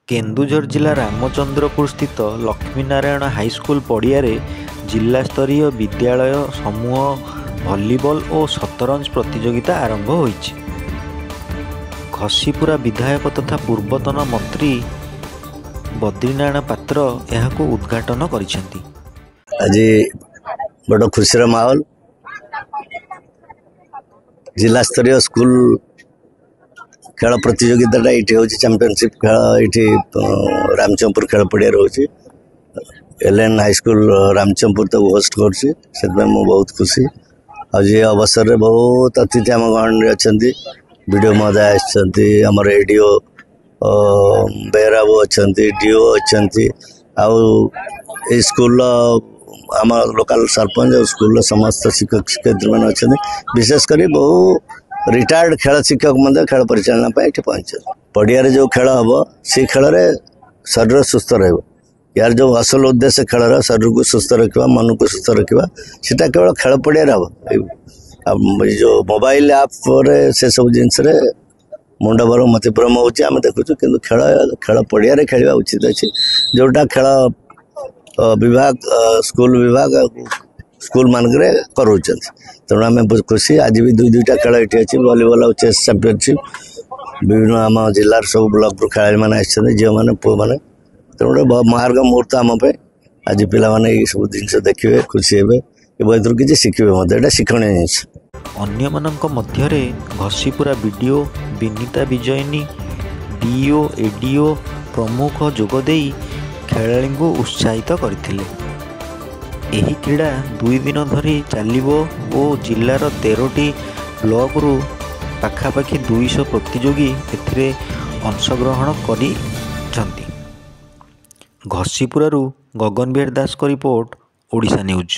केन्दुझर जिला रामचंद्रपुर स्थित लक्ष्मीनारायण हाईस्कूल पड़िया जिला स्तरीय विद्यालय समूह भलीबॉल और शतरंज प्रतियोगिता आरंभ होईछि। घसीपुरा विधायक तथा पूर्वतन मंत्री बद्रीनारायण पात्र यहां उद्घाटन करिसेंती। आज बड़ खुशीर माहौल जिला स्तरीय स्कूल खेल प्रतियोगिता ये हूँ चैंपियनशिप खेल ये रामचंद्रपुर खेल पड़िया रोचे एलएन हाईस्कूल रामचंद्रपुर तक होस्ट कर बहुत खुशी आज ये अवसर में बहुत अतिथि आम गहन अच्छा वीडियो महोदय आम एडीओ बेहराबू अच्छा डीओ अच्छा स्कूल आम लोकल सरपंच और स्कूल समस्त शिक्षक शिक्षयित्री मैंने अच्छा विशेषकर बहु रिटायर्ड खेल शिक्षक मध्य खेल परिचालना ये पहुंचे पड़िया जो खेल हम से खेल शरीर सुस्थ यार जो असल उद्देश्य खेल शरीर को सुस्थ रखा मन को सुस्थ रखा सीटा केवल खेल पड़िया हम जो मोबाइल ऐप से सब जिनस मुंड बर मतिभ्रम होम देखुचु कि खेल पड़िया खेलवा उचित अच्छे जोटा खेल विभाग स्कूल विभाग स्कूल मानक करोचन तेणु आम खुशी आज भी दुईटा खेल ये अच्छी वॉलीबॉल और चेस चैंपियनशिप विभिन्न आम जिलार सब ब्लॉक खेलाड़ी मैंने झील मैंने पुओ मैंने तेणु महार्ग मुहूर्त आम आज पाने ये सब जिन देखिए खुशी हे एवं किसी शिखे शिक्षणीय जिनिस अन्यमानंक मध्यरे Ghasipura BDO Vinita Vijayani DO ADO प्रमुख जोगदे खेलाड़ी को उत्साहित करथिले। एही क्रीड़ा 2 दिन धरी चलिबो और जिलार 13टी ब्लॉक रु पाखापाखि 200 प्रतियोगी एथिरे अंशग्रहण करिसंती। घसीपुरारू गगन बिहार दास को रिपोर्ट ओडिशा न्यूज।